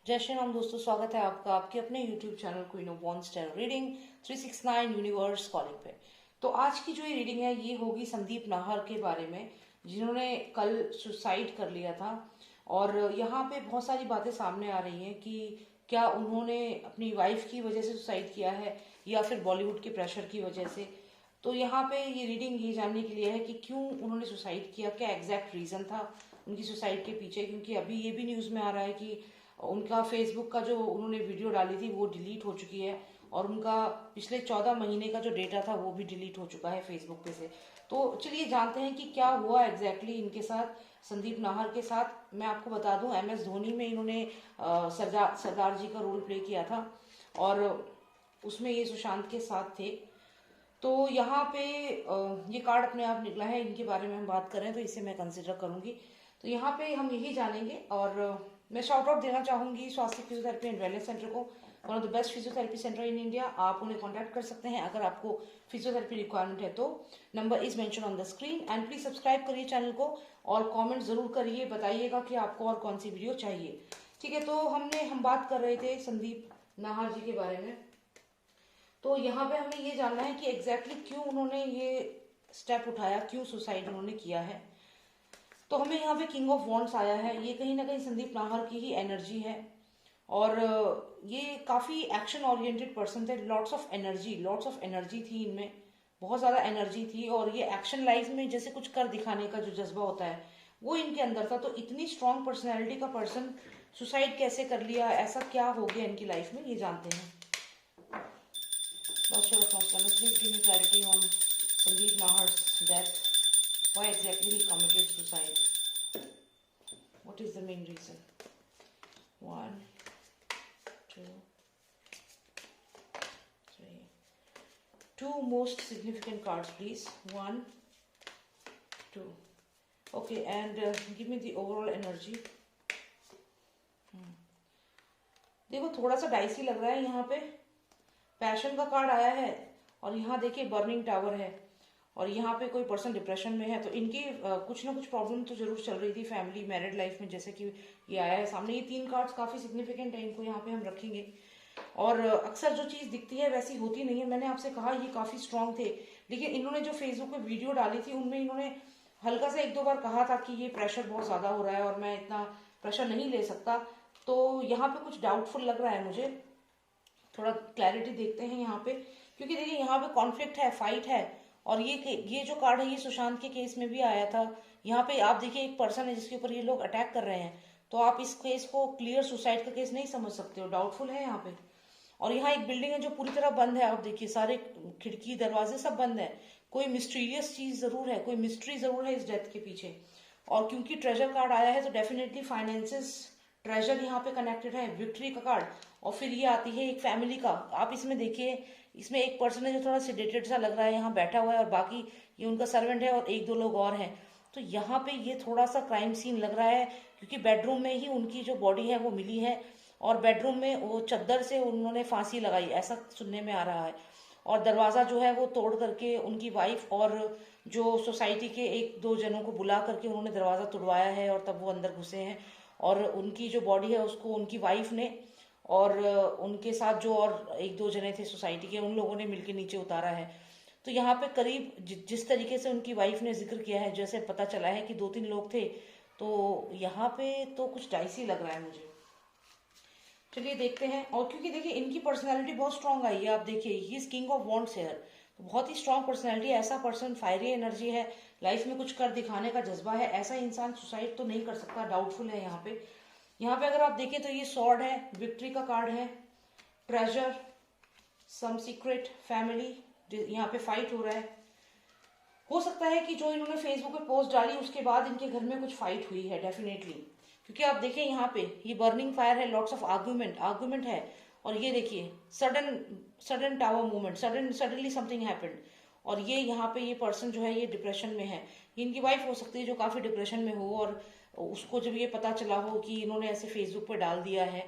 जय श्री राम दोस्तों, स्वागत है आपका आपके अपने YouTube channel queen of wands tarot reading 369 universe calling पे। तो आज की जो ये रीडिंग है ये होगी संदीप नाहर के बारे में, जिन्होंने कल सुसाइड कर लिया था। और यहाँ पे बहुत सारी बातें सामने आ रही हैं कि क्या उन्होंने अपनी वाइफ की वजह से सुसाइड किया है या फिर बॉलीवुड के प्रेशर की वजह से। तो यहाँ पे ये रीडिंग ये जानने के लिए है कि क्यों उन्होंने सुसाइड किया, क्या एग्जैक्ट रीजन था उनकी सुसाइड के पीछे। क्योंकि अभी ये भी न्यूज में आ रहा है कि उनका फेसबुक का जो उन्होंने वीडियो डाली थी वो डिलीट हो चुकी है, और उनका पिछले 14 महीने का जो डेटा था वो भी डिलीट हो चुका है फेसबुक पे से। तो चलिए जानते हैं कि क्या हुआ एग्जैक्टली इनके साथ, संदीप नाहर के साथ। मैं आपको बता दूं, MS धोनी में इन्होंने सरदार जी का रोल प्ले किया था, और उसमें ये सुशांत के साथ थे। तो यहाँ पे ये कार्ड अपने आप निकला है, इनके बारे में हम बात करें तो इसे मैं कंसिडर करूंगी। तो यहाँ पे हम यही जानेंगे, और मैं शाउट आउट देना चाहूंगी स्वास्थ्य फिजियोथेरेपी एंड वेलनेस सेंटर को, one of the best physiotherapy centre in India. आप उन्हें कॉन्टैक्ट कर सकते हैं अगर आपको फिजियोथेरेपी रिक्वायरमेंट है तो। Number is mention on the screen, and please subscribe करिए चैनल को और कॉमेंट जरूर करिए, बताइएगा कि आपको और कौन सी वीडियो चाहिए। ठीक है, तो हम बात कर रहे थे संदीप नाहर जी के बारे में। तो यहाँ पे हमें ये जानना है कि एग्जैक्टली क्यों उन्होंने ये स्टेप उठाया, क्यों सुसाइड उन्होंने किया है। तो हमें यहाँ पे किंग ऑफ वॉन्ड्स आया है, ये कहीं ना कहीं संदीप नाहर की ही एनर्जी है। और ये काफी एक्शन ओरिएंटेड पर्सन थे, लॉट्स ऑफ एनर्जी थी इनमें, बहुत ज्यादा एनर्जी थी। और ये एक्शन लाइफ में जैसे कुछ कर दिखाने का जो जज्बा होता है वो इनके अंदर था। तो इतनी स्ट्रांग पर्सनैलिटी का पर्सन सुसाइड कैसे कर लिया, ऐसा क्या हो गया इनकी लाइफ में, ये जानते हैं। Not sure of my channel. Please give me clarity on Sandeep Nahar's death. Why exactly he committed suicide? What is the main reason? One, two, three. Two most significant cards, please. One, two. Okay, and give me the overall energy. देखो थोड़ा सा dicey लग रहा है यहाँ पे। Passion का card आया है, और यहाँ देखिए बर्निंग टावर है, और यहाँ पे कोई पर्सन डिप्रेशन में है। तो इनकी कुछ ना कुछ प्रॉब्लम तो जरूर चल रही थी फैमिली मैरिड लाइफ में, जैसे कि ये आया है सामने। ये 3 कार्ड्स काफी सिग्निफिकेंट है, इनको यहाँ पे हम रखेंगे। और अक्सर जो चीज दिखती है वैसी होती नहीं है। मैंने आपसे कहा ये काफी स्ट्रांग थे, लेकिन इन्होंने जो फेसबुक पे वीडियो डाली थी उनमें इन्होंने हल्का सा 1-2 बार कहा था कि ये प्रेशर बहुत ज्यादा हो रहा है और मैं इतना प्रेशर नहीं ले सकता। तो यहाँ पे कुछ डाउटफुल लग रहा है मुझे, थोड़ा क्लैरिटी देखते हैं यहाँ पे। क्योंकि देखिए यहाँ पे कॉन्फ्लिक्ट है, फाइट है। और ये जो कार्ड है ये सुशांत के केस में भी आया था। यहाँ पे आप देखिए एक पर्सन है जिसके ऊपर ये लोग अटैक कर रहे हैं, तो आप इस केस को क्लियर सुसाइड का केस नहीं समझ सकते हो, डाउटफुल है यहाँ पे। और यहाँ एक बिल्डिंग है जो पूरी तरह बंद है, आप देखिए सारे खिड़की दरवाजे सब बंद है। कोई मिस्टीरियस चीज जरूर है, कोई मिस्ट्री जरूर है इस डेथ के पीछे। और क्योंकि ट्रेजर कार्ड आया है तो डेफिनेटली फाइनेंसेस, ट्रेजर यहाँ पे कनेक्टेड है, विक्ट्री का कार्ड। और फिर ये आती है एक फैमिली का। आप इसमें देखिए, इसमें एक पर्सन है जो थोड़ा सेडेटेड सा लग रहा है, यहाँ बैठा हुआ है, और बाकी ये उनका सर्वेंट है और 1-2 लोग और हैं। तो यहाँ पे ये थोड़ा सा क्राइम सीन लग रहा है, क्योंकि बेडरूम में ही उनकी जो बॉडी है वो मिली है, और बेडरूम में वो चद्दर से उन्होंने फांसी लगाई, ऐसा सुनने में आ रहा है। और दरवाजा जो है वो तोड़ करके उनकी वाइफ और जो सोसाइटी के 1-2 जनों को बुला करके उन्होंने दरवाजा तोड़वाया है, और तब वो अंदर घुसे हैं। और उनकी जो बॉडी है उसको उनकी वाइफ ने और उनके साथ जो और 1-2 जने थे सोसाइटी के, उन लोगों ने मिलकर नीचे उतारा है। तो यहाँ पे करीब जिस तरीके से उनकी वाइफ ने जिक्र किया है, जैसे पता चला है कि 2-3 लोग थे, तो यहाँ पे तो कुछ डाइसी लग रहा है मुझे। चलिए देखते हैं। और क्योंकि देखिए इनकी पर्सनैलिटी बहुत स्ट्रांग आई है, आप देखिए he is king of wands here, तो बहुत ही स्ट्रांग पर्सनैलिटी। ऐसा पर्सन, फायरी एनर्जी है, लाइफ में कुछ कर दिखाने का जज्बा है, ऐसा इंसान सुसाइड तो नहीं कर सकता, डाउटफुल है यहाँ पे। यहाँ पे अगर आप देखें तो ये सॉर्ड है, विक्ट्री का कार्ड है, ट्रेजर, सम सीक्रेट, फैमिली, यहाँ पे फाइट हो रहा है। हो सकता है कि जो इन्होंने फेसबुक पे पोस्ट डाली उसके बाद इनके घर में कुछ फाइट हुई है डेफिनेटली। क्योंकि आप देखिए यहाँ पे ये बर्निंग फायर है, लॉट्स ऑफ आर्गुमेंट है। और ये देखिए sudden sudden tower movement, suddenly something happened. और ये यहाँ पे ये पर्सन जो है ये डिप्रेशन में है, इनकी वाइफ हो सकती है जो काफी डिप्रेशन में हो, और उसको जब ये पता चला हो कि इन्होंने ऐसे फेसबुक पे डाल दिया है,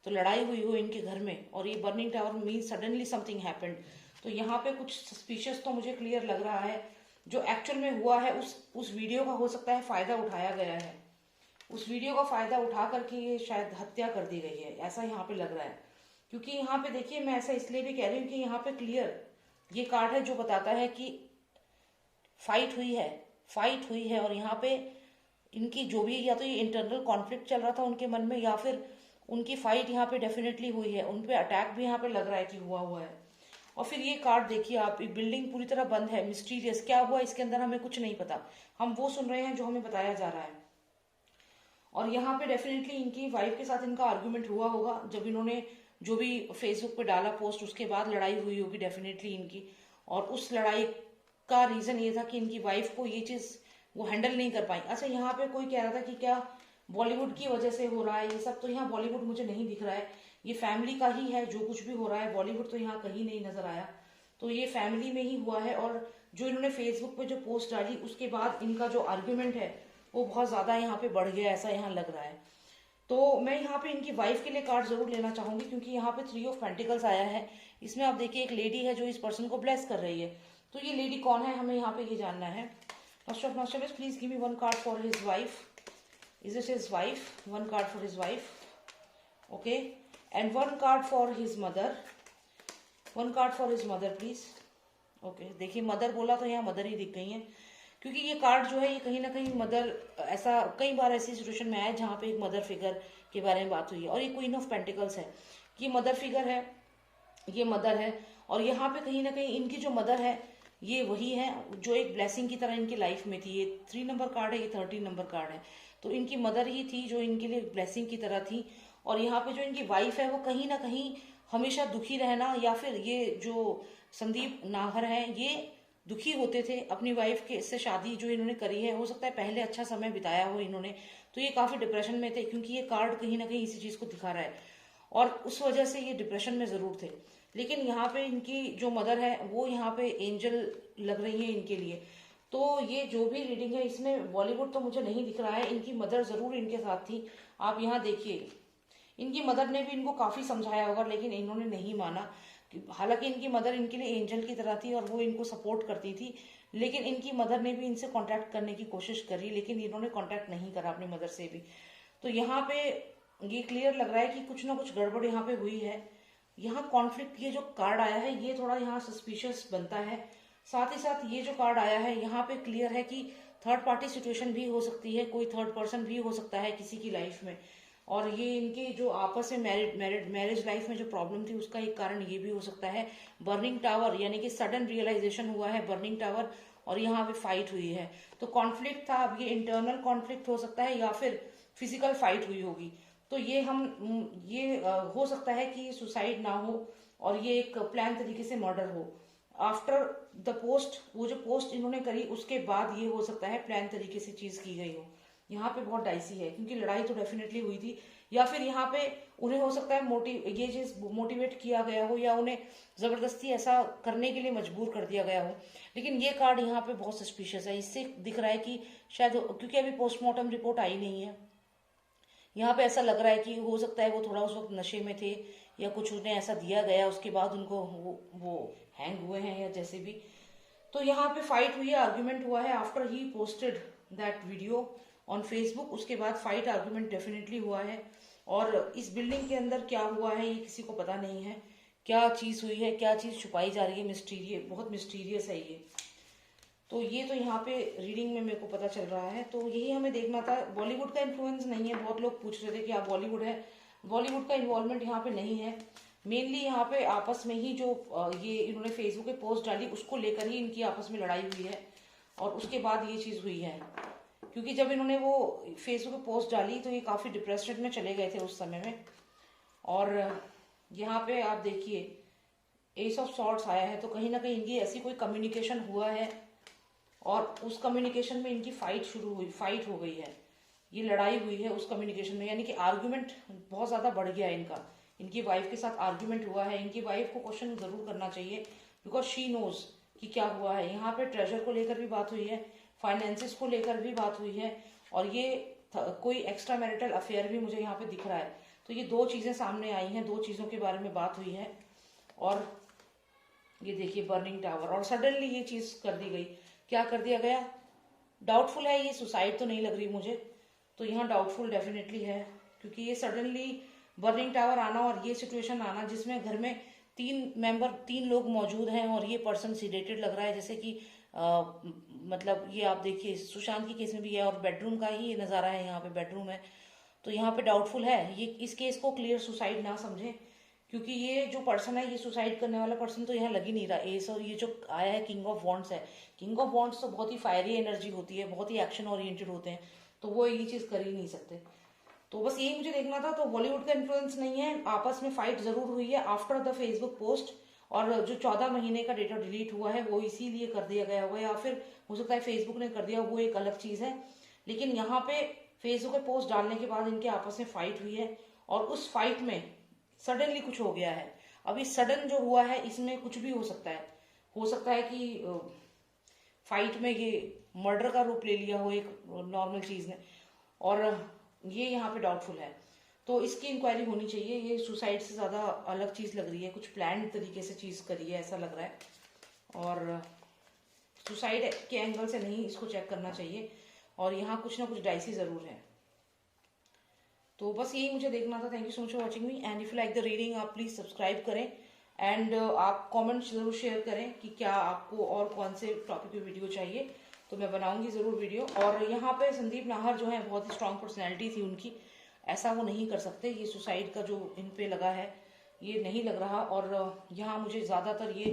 तो लड़ाई हुई हो इनके घर में। और ये burning tower mean suddenly something happened. तो यहाँ पे कुछ सस्पिशियस तो मुझे क्लियर लग रहा है। जो एक्चुअल में हुआ है उस वीडियो का हो सकता है फायदा उठाया गया है। उस वीडियो का फायदा उठा करके ये शायद हत्या कर दी गई है, ऐसा यहाँ पे लग रहा है। क्योंकि यहाँ पे देखिए, मैं ऐसा इसलिए भी कह रही हूँ कि यहाँ पे क्लियर ये कार्ड है जो बताता है कि फाइट हुई है। और यहाँ पे इनकी जो भी, या तो ये इंटरनल कॉन्फ्लिक्ट चल रहा था उनके मन में, या फिर उनकी फाइट यहाँ पे डेफिनेटली हुई है। उन पे अटैक भी यहाँ पे लग रहा है कि हुआ है। और फिर ये कार्ड देखिए आप, बिल्डिंग पूरी तरह बंद है, मिस्टीरियस क्या हुआ इसके अंदर हमें कुछ नहीं पता, हम वो सुन रहे हैं जो हमें बताया जा रहा है। और यहाँ पे डेफिनेटली इनकी वाइफ के साथ इनका आर्गुमेंट हुआ होगा, जब इन्होंने जो भी फेसबुक पे डाला पोस्ट, उसके बाद लड़ाई हुई होगी डेफिनेटली इनकी। और उस लड़ाई का रीजन ये था कि इनकी वाइफ को ये चीज वो हैंडल नहीं कर पाई। अच्छा, यहाँ पे कोई कह रहा था कि क्या बॉलीवुड की वजह से हो रहा है ये सब, तो यहाँ बॉलीवुड मुझे नहीं दिख रहा है, ये फैमिली का ही है जो कुछ भी हो रहा है। बॉलीवुड तो यहाँ कहीं नहीं नजर आया, तो ये फैमिली में ही हुआ है। और जो इन्होंने फेसबुक पे जो पोस्ट डाली उसके बाद इनका जो आर्ग्यूमेंट है वो बहुत ज्यादा यहाँ पे बढ़ गया, ऐसा यहाँ लग रहा है। तो मैं यहाँ पे इनकी वाइफ के लिए कार्ड जरूर लेना चाहूंगी, क्योंकि यहाँ पे 3 ऑफ पेंटिकल्स आया है। इसमें आप देखिए एक लेडी है जो इस पर्सन को ब्लेस कर रही है, तो ये लेडी कौन है हमें यहाँ पे ये जानना है। Master of masters, please give me 1 card for his wife. Is it his wife? 1 card for his wife, okay. And 1 card for his mother, 1 card for his mother please, okay. देखिए mother बोला तो यहाँ mother ही दिख गई है, क्योंकि ये card जो है ये कहीं ना कहीं मदर, ऐसा कई बार ऐसी सिचुएशन में आया है जहाँ पे एक मदर फिगर के बारे में बात हुई है। और ये क्वीन ऑफ पेंटिकल्स है, ये मदर फिगर है, ये मदर है। और यहाँ पे कहीं ना कहीं इनकी जो मदर है ये वही है जो एक ब्लेसिंग की तरह इनकी लाइफ में थी। ये 3 नंबर कार्ड है, ये 13 नंबर कार्ड है, तो इनकी मदर ही थी जो इनके लिए ब्लेसिंग की तरह थी। और यहाँ पे जो इनकी वाइफ है वो कहीं ना कहीं हमेशा दुखी रहना, या फिर ये जो संदीप नाहर है ये दुखी होते थे अपनी वाइफ के से शादी जो इन्होंने करी है, हो सकता है पहले अच्छा समय बिताया हो इन्होंने, तो ये काफी डिप्रेशन में थे, क्योंकि ये कार्ड कहीं ना कहीं इसी चीज को दिखा रहा है। और उस वजह से ये डिप्रेशन में जरूर थे। लेकिन यहाँ पे इनकी जो मदर है वो यहाँ पे एंजल लग रही है इनके लिए। तो ये जो भी रीडिंग है इसमें बॉलीवुड तो मुझे नहीं दिख रहा है, इनकी मदर जरूर इनके साथ थी। आप यहाँ देखिए, इनकी मदर ने भी इनको काफी समझाया होगा लेकिन इन्होंने नहीं माना। हालांकि इनकी मदर इनके लिए एंजल की तरह थी और वो इनको सपोर्ट करती थी, लेकिन इनकी मदर ने भी इनसे कांटेक्ट करने की कोशिश करी, लेकिन इन्होंने कांटेक्ट नहीं करा अपनी मदर से भी। तो यहाँ पे ये क्लियर लग रहा है कि कुछ ना कुछ गड़बड़ यहाँ पे हुई है। यहाँ कॉन्फ्लिक्ट, ये जो कार्ड आया है ये थोड़ा यहाँ सस्पिशियस बनता है। साथ ही साथ ये जो कार्ड आया है यहाँ पे क्लियर है कि थर्ड पार्टी सिचुएशन भी हो सकती है, कोई थर्ड पर्सन भी हो सकता है किसी की लाइफ में। और ये इनके जो आपस में मैरिज लाइफ में जो प्रॉब्लम थी उसका एक कारण ये भी हो सकता है। बर्निंग टावर, यानी कि सडन रियलाइजेशन हुआ है बर्निंग टावर, और यहाँ पे फाइट हुई है। तो कॉन्फ्लिक्ट था, अब ये इंटरनल कॉन्फ्लिक्ट हो सकता है या फिर फिजिकल फाइट हुई होगी। तो ये हो सकता है कि सुसाइड ना हो और ये एक प्लान तरीके से मर्डर हो। आफ्टर द पोस्ट, वो जो पोस्ट इन्होंने करी उसके बाद ये हो सकता है प्लान तरीके से चीज की गई हो। यहाँ पे बहुत डाइसी है, क्योंकि लड़ाई तो डेफिनेटली हुई थी, या फिर यहाँ पे उन्हें हो सकता है ये चीज मोटिवेट किया गया हो, या उन्हें जबरदस्ती ऐसा करने के लिए मजबूर कर दिया गया हो। लेकिन ये कार्ड यहाँ पे बहुत सस्पिशियस है, इससे दिख रहा है कि शायद, क्योंकि अभी पोस्टमार्टम रिपोर्ट आई नहीं है, यहाँ पे ऐसा लग रहा है कि हो सकता है वो थोड़ा उस वक्त नशे में थे, या कुछ उन्हें ऐसा दिया गया उसके बाद उनको वो हैंग हुए हैं या जैसे भी। तो यहाँ पे फाइट हुई है, आर्ग्यूमेंट हुआ है after he posted that video on Facebook. उसके बाद फाइट आर्ग्यूमेंट डेफिनेटली हुआ है। और इस बिल्डिंग के अंदर क्या हुआ है ये किसी को पता नहीं है, क्या चीज हुई है, क्या चीज छुपाई जा रही है, मिस्टीरियस, बहुत मिस्टीरियस है ये। तो ये तो यहाँ पे रीडिंग में मेरे को पता चल रहा है। तो यही हमें देखना था, बॉलीवुड का इन्फ्लुएंस नहीं है। बहुत लोग पूछ रहे थे कि आप बॉलीवुड है, बॉलीवुड का इन्वॉल्वमेंट यहाँ पे नहीं है। मेनली यहाँ पे आपस में ही जो ये इन्होंने फेसबुक पे पोस्ट डाली उसको लेकर ही इनकी आपस में लड़ाई हुई है, और उसके बाद ये चीज हुई है। क्योंकि जब इन्होंने वो फेसबुक पे पोस्ट डाली तो ये काफी डिप्रेशन में चले गए थे उस समय में। और यहाँ पे आप देखिए एस ऑफ सॉर्ड्स आया है, तो कहीं ना कहीं इनकी ऐसी कोई कम्युनिकेशन हुआ है, और उस कम्युनिकेशन में इनकी फाइट हो गई है, ये लड़ाई हुई है उस कम्युनिकेशन में, यानी कि आर्ग्यूमेंट बहुत ज्यादा बढ़ गया है इनका। इनकी वाइफ के साथ आर्ग्यूमेंट हुआ है। इनकी वाइफ को क्वेश्चन जरूर करना चाहिए, बिकॉज शी नोज कि क्या हुआ है। यहाँ पे ट्रेजर को लेकर भी बात हुई है, फाइनेंसिस को लेकर भी बात हुई है, और ये कोई एक्स्ट्रा मैरिटल अफेयर भी मुझे यहाँ पे दिख रहा है। तो ये 2 चीजें सामने आई हैं, 2 चीजों के बारे में बात हुई है। और ये देखिए बर्निंग टावर, और सडनली ये चीज कर दी गई। क्या कर दिया गया? डाउटफुल है, ये सुसाइड तो नहीं लग रही मुझे, तो यहाँ डाउटफुल डेफिनेटली है, क्योंकि ये सडनली बर्निंग टावर आना और ये सिचुएशन आना जिसमें घर में 3 लोग मौजूद हैं और ये पर्सन सीडेटेड लग रहा है, जैसे कि मतलब ये आप देखिए सुशांत के केस में भी है, और बेडरूम का ही नज़ारा है, यहाँ पे बेडरूम है। तो यहाँ पे डाउटफुल है, ये इस केस को क्लियर सुसाइड ना समझें, क्योंकि ये जो पर्सन है, ये सुसाइड करने वाला पर्सन तो यहाँ लग ही नहीं रहा। ये जो आया है किंग ऑफ वॉन्ड्स है, किंग ऑफ वॉन्ड्स तो बहुत ही फायरी एनर्जी होती है, बहुत ही एक्शन ओरिएंटेड होते हैं, तो वो ये चीज़ कर ही नहीं सकते। तो बस यही मुझे देखना था। तो बॉलीवुड का इन्फ्लुएंस नहीं है, आपस में फाइट जरूर हुई है आफ्टर द फेसबुक पोस्ट, और जो 14 महीने का डेटा डिलीट हुआ है वो इसीलिए कर दिया गया हुआ है, या फिर हो सकता है फेसबुक ने कर दिया, वो एक अलग चीज़ है। लेकिन यहाँ पे फेसबुक पे पोस्ट डालने के बाद इनके आपस में फाइट हुई है, और उस फाइट में सडनली कुछ हो गया है। अभी सडन जो हुआ है इसमें कुछ भी हो सकता है कि फाइट में ये मर्डर का रूप ले लिया हो एक नॉर्मल चीज़ ने, और ये यहाँ पे डाउटफुल है। तो इसकी इंक्वायरी होनी चाहिए। ये सुसाइड से ज़्यादा अलग चीज़ लग रही है, कुछ प्लान तरीके से चीज़ करी है ऐसा लग रहा है, और सुसाइड के एंगल से नहीं इसको चेक करना चाहिए, और यहाँ कुछ ना कुछ डाइसी ज़रूर है। तो बस यही मुझे देखना था। Thank you so much for watching me, and if you like the reading आप प्लीज़ सब्सक्राइब करें, एंड आप कमेंट्स ज़रूर शेयर करें कि क्या आपको और कौन से टॉपिक पे वीडियो चाहिए, तो मैं बनाऊंगी ज़रूर वीडियो। और यहाँ पे संदीप नाहर जो है बहुत ही स्ट्रांग पर्सनैलिटी थी उनकी, ऐसा वो नहीं कर सकते। ये सुसाइड का जो इन पे लगा है ये नहीं लग रहा, और यहाँ मुझे ज़्यादातर ये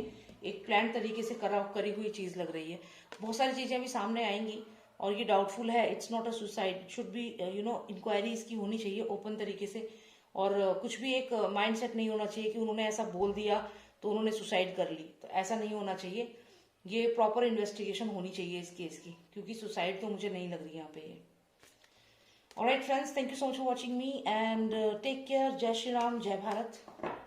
एक प्लान तरीके से करी हुई चीज़ लग रही है। बहुत सारी चीज़ें अभी सामने आएंगी, और ये डाउटफुल है। It's not a suicide, it should be inquiry इसकी होनी चाहिए ओपन तरीके से, और कुछ भी एक माइंडसेट नहीं होना चाहिए कि उन्होंने ऐसा बोल दिया तो उन्होंने सुसाइड कर ली, तो ऐसा नहीं होना चाहिए। ये प्रॉपर इन्वेस्टिगेशन होनी चाहिए इस केस की, क्योंकि सुसाइड तो मुझे नहीं लग रही यहाँ पे ये। Alright friends, thank you so much for watching me, and take care. जय श्री राम, जय भारत।